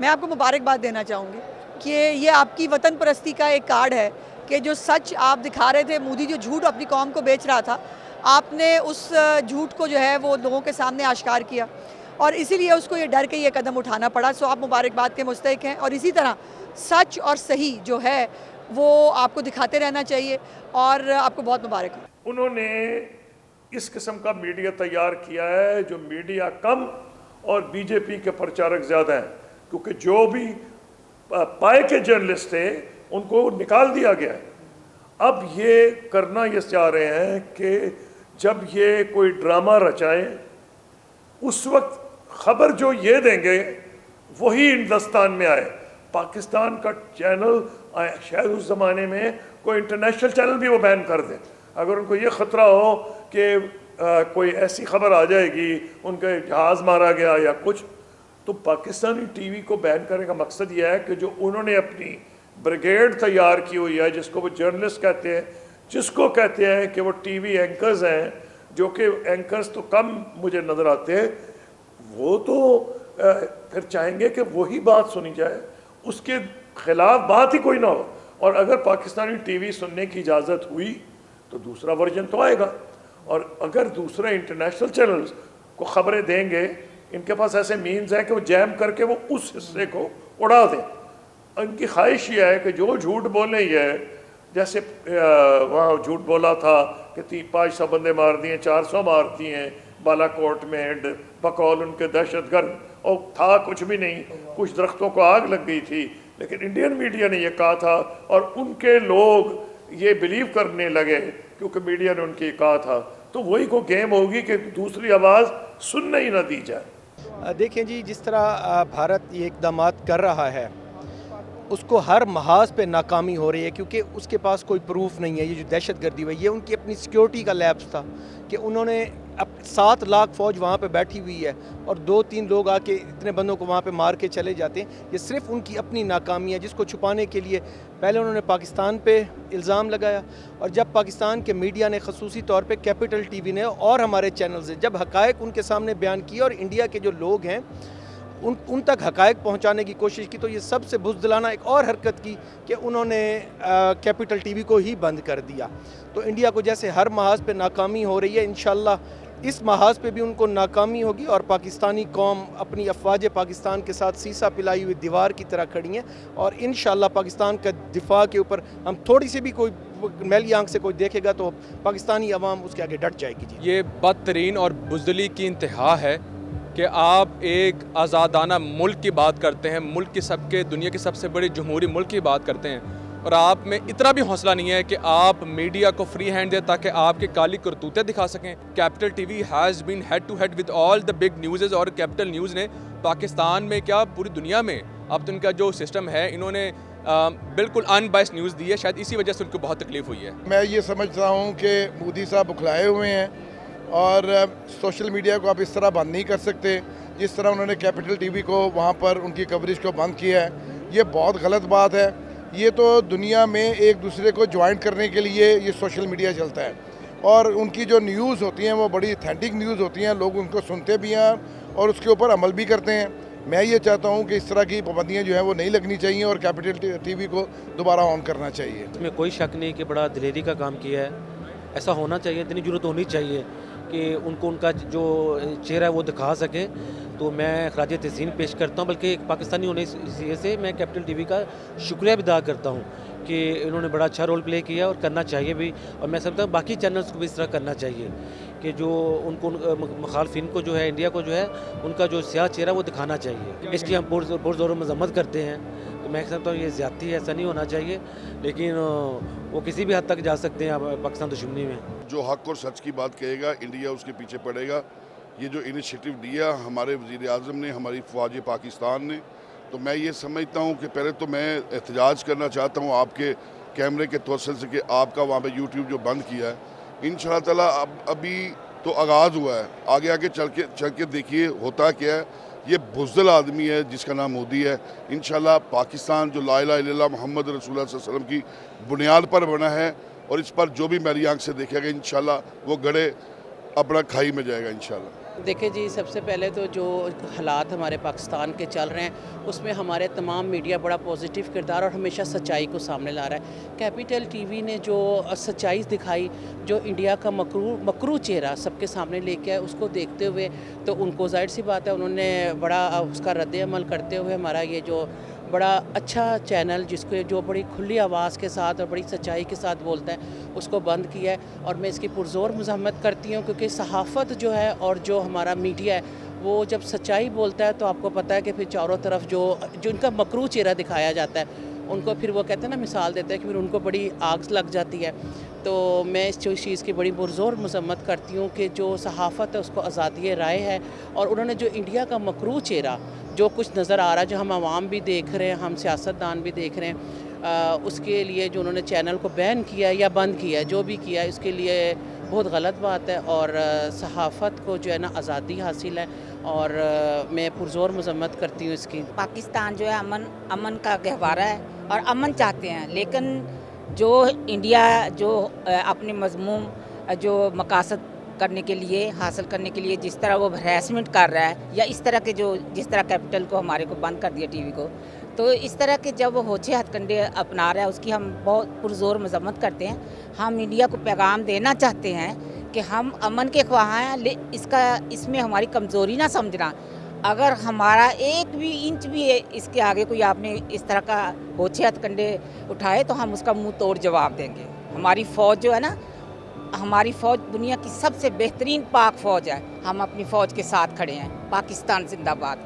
मैं आपको मुबारकबाद देना चाहूँगी कि ये आपकी वतन परस्ती का एक कार्ड है कि जो सच आप दिखा रहे थे, मोदी जो झूठ अपनी कौम को बेच रहा था, आपने उस झूठ को जो है वो लोगों के सामने आश्कार किया और इसीलिए उसको ये डर के ये कदम उठाना पड़ा। सो आप मुबारकबाद के मुस्तहिक हैं और इसी तरह सच और सही जो है वो आपको दिखाते रहना चाहिए और आपको बहुत मुबारक हो। उन्होंने इस किस्म का मीडिया तैयार किया है जो मीडिया कम और बीजेपी के प्रचारक ज़्यादा हैं, क्योंकि जो भी पाए के जर्नलिस्ट थे उनको निकाल दिया गया है। अब ये करना ये चाह रहे हैं कि जब ये कोई ड्रामा रचाएं उस वक्त खबर जो ये देंगे वही हिंदुस्तान में आए। पाकिस्तान का चैनल शायद उस ज़माने में कोई इंटरनेशनल चैनल भी वो बैन कर दें। अगर उनको ये ख़तरा हो कि कोई ऐसी खबर आ जाएगी उनके जहाज़ मारा गया या कुछ, तो पाकिस्तानी टीवी को बैन करने का मकसद यह है कि जो उन्होंने अपनी ब्रिगेड तैयार की हुई है, जिसको वो जर्नलिस्ट कहते हैं, जिसको कहते हैं कि वो टीवी एंकर्स हैं, जो कि एंकर्स तो कम मुझे नज़र आते हैं, वो तो फिर चाहेंगे कि वही बात सुनी जाए, उसके खिलाफ बात ही कोई ना हो। और अगर पाकिस्तानी टीवी सुनने की इजाज़त हुई तो दूसरा वर्जन तो आएगा, और अगर दूसरे इंटरनेशनल चैनल्स को ख़बरें देंगे, इनके पास ऐसे मीन्स हैं कि वो जैम करके वो उस हिस्से को उड़ा दें। इनकी ख्वाहिश ये है कि जो झूठ बोले ये है, जैसे वहाँ झूठ बोला था कि 500 बंदे मार दिए, 400 मार दिए बालाकोट में बकौल उनके दहशतगर्द, और था कुछ भी नहीं, कुछ दरख्तों को आग लग गई थी। लेकिन इंडियन मीडिया ने यह कहा था और उनके लोग ये बिलीव करने लगे क्योंकि मीडिया ने उनकी कहा था। तो वही को गेम होगी कि दूसरी आवाज़ सुनने ही ना दी जाए। देखें जी, जिस तरह भारत ये इकदाम कर रहा है उसको हर महाज पे नाकामी हो रही है, क्योंकि उसके पास कोई प्रूफ नहीं है। ये जो दहशतगर्दी हुई है उनकी अपनी सिक्योरिटी का लैप्स था कि उन्होंने अब 7 लाख फ़ौज वहाँ पे बैठी हुई है और 2-3 लोग आके इतने बंदों को वहाँ पे मार के चले जाते हैं। ये सिर्फ उनकी अपनी नाकामी है, जिसको छुपाने के लिए पहले उन्होंने पाकिस्तान पे इल्ज़ाम लगाया, और जब पाकिस्तान के मीडिया ने ख़ुसूसी तौर पे कैपिटल टीवी ने और हमारे चैनल्स ने जब हक़ाइक़ उनके सामने बयान किए और इंडिया के जो लोग हैं उन तक हक़ाइक़ पहुँचाने की कोशिश की, तो ये सबसे बुज़दिलाना एक और हरकत की कि उन्होंने कैपिटल टीवी को ही बंद कर दिया। तो इंडिया को जैसे हर महाज पे नाकामी हो रही है, इंशाल्लाह इस महाज पे भी उनको नाकामी होगी और पाकिस्तानी कौम अपनी अफवाज पाकिस्तान के साथ सीसा पिलाई हुई दीवार की तरह खड़ी हैं, और इंशाल्लाह पाकिस्तान का दिफा के ऊपर हम थोड़ी सी भी कोई मैली आंख से कोई देखेगा तो पाकिस्तानी अवाम उसके आगे डट जाएगी। जी, ये बदतरीन और बुज़दिली की इंतहा है कि आप एक आज़ादाना मुल्क की बात करते हैं, मुल्क की सबके दुनिया के सबसे बड़े जमहूरी मुल्क की बात करते हैं, और आप में इतना भी हौसला नहीं है कि आप मीडिया को फ्री हैंड दें ताकि आपके काली करतूतें दिखा सकें। Capital TV has been head to head with all the big news, और कैपिटल न्यूज़ ने पाकिस्तान में क्या पूरी दुनिया में अब तो इनका जो सिस्टम है, इन्होंने बिल्कुल अनबायस्ड न्यूज़ दी है। शायद इसी वजह से उनको बहुत तकलीफ हुई है। मैं ये समझता हूँ कि मोदी साहब बुखलाए हुए हैं और सोशल मीडिया को आप इस तरह बंद नहीं कर सकते जिस तरह उन्होंने कैपिटल टीवी को वहाँ पर उनकी कवरेज को बंद किया है। ये बहुत गलत बात है। ये तो दुनिया में एक दूसरे को ज्वाइन करने के लिए ये सोशल मीडिया चलता है, और उनकी जो न्यूज़ होती हैं वो बड़ी ऑथेंटिक न्यूज़ होती हैं, लोग उनको सुनते भी हैं और उसके ऊपर अमल भी करते हैं। मैं ये चाहता हूँ कि इस तरह की पाबंदियाँ जो हैं वो नहीं लगनी चाहिए और कैपिटल टीवी को दोबारा ऑन करना चाहिए। इसमें कोई शक नहीं कि बड़ा दिलेरी का काम किया है, ऐसा होना चाहिए, इतनी ज़रूरत होनी चाहिए कि उनको उनका जो चेहरा है वो दिखा सके। तो मैं खराज तहसीन पेश करता हूँ, बल्कि एक पाकिस्तानी होने से मैं कैपिटल टीवी का शुक्रिया भी अदा करता हूँ कि इन्होंने बड़ा अच्छा रोल प्ले किया और करना चाहिए भी, और मैं समझता हूँ बाकी चैनल्स को भी इस तरह करना चाहिए कि जो उनको मुखालफिन को जो है, इंडिया को जो है, उनका जो स्याह चेहरा वो दिखाना चाहिए। इसकी हम पुरज़ोर मजम्मत करते हैं। तो मैं समझता हूँ ये ज़्यादती है, ऐसा नहीं होना चाहिए, लेकिन वो किसी भी हद तक जा सकते हैं पाकिस्तान दुश्मनी में। जो हक़ और सच की बात कहेगा, इंडिया उसके पीछे पड़ेगा। ये जो इनिशिएटिव लिया हमारे वज़ीर आज़म ने, हमारी फ़ौज पाकिस्तान ने, तो मैं ये समझता हूँ कि पहले तो मैं एहतजाज करना चाहता हूँ आपके कैमरे के तवस्सुल से कि आपका वहाँ पे यूट्यूब जो बंद किया है, इंशाअल्लाह ताला अभी तो आगाज़ हुआ है, आगे आगे चल के देखिए होता क्या है। ये बुज़दिल आदमी है जिसका नाम मोदी है। इंशाअल्लाह पाकिस्तान जो ला इलाहा इल्लल्लाह मोहम्मद रसूलुल्लाह सल्लल्लाहु अलैहि वसल्लम की बुनियाद पर बना है, और इस पर जो भी मेरी आंख से देखेगा इंशाअल्लाह वो गड़े अपना खाई में जाएगा इंशाअल्लाह। देखिए जी, सबसे पहले तो जो हालात हमारे पाकिस्तान के चल रहे हैं उसमें हमारे तमाम मीडिया बड़ा पॉजिटिव किरदार और हमेशा सच्चाई को सामने ला रहा है। कैपिटल टीवी ने जो सच्चाई दिखाई, जो इंडिया का मकरू चेहरा सबके सामने लेके आए, उसको देखते हुए तो उनको जाहिर सी बात है उन्होंने बड़ा उसका रद्द अमल करते हुए हमारा ये जो बड़ा अच्छा चैनल जिसको जो बड़ी खुली आवाज़ के साथ और बड़ी सच्चाई के साथ बोलता है उसको बंद किया है। और मैं इसकी पुरज़ोर मज़म्मत करती हूँ क्योंकि सहाफ़त जो है और जो हमारा मीडिया है वो जब सच्चाई बोलता है तो आपको पता है कि फिर चारों तरफ जो इनका मकरू चेहरा दिखाया जाता है उनको फिर वो कहते हैं ना, मिसाल देते हैं कि फिर उनको बड़ी आग लग जाती है। तो मैं इस चीज़ की बड़ी पुरज़ोर मज़म्मत करती हूँ कि जो सहाफ़त है उसको आज़ादी राय है और उन्होंने जो इंडिया का मकरू चेहरा जो कुछ नज़र आ रहा है, जो हम आवाम भी देख रहे हैं, हम सियासतदान भी देख रहे हैं, उसके लिए जो उन्होंने चैनल को बैन किया या बंद किया, जो भी किया है उसके लिए बहुत गलत बात है। और सहाफ़त को जो है ना आज़ादी हासिल है और मैं पुरज़ोर मज़म्मत करती हूँ इसकी। पाकिस्तान जो है अमन का गहवारा है और अमन चाहते हैं, लेकिन जो इंडिया जो अपने मज़मूम जो मकासद करने के लिए हासिल करने के लिए जिस तरह वो हरासमेंट कर रहा है या इस तरह के जो जिस तरह कैपिटल को हमारे को बंद कर दिया टीवी को, तो इस तरह के जब वो होछे हथकंडे अपना रहा है उसकी हम बहुत पुरज़ोर मज़म्मत करते हैं। हम इंडिया को पैगाम देना चाहते हैं कि हम अमन के ख्वाह हैं, इसमें हमारी कमज़ोरी ना समझना। अगर हमारा एक भी इंच भी इसके आगे कोई आपने इस तरह का होछे हथकंडे उठाए तो हम उसका मुंह तोड़ जवाब देंगे। हमारी फ़ौज जो है ना, हमारी फ़ौज दुनिया की सबसे बेहतरीन पाक फ़ौज है। हम अपनी फ़ौज के साथ खड़े हैं। पाकिस्तान जिंदाबाद।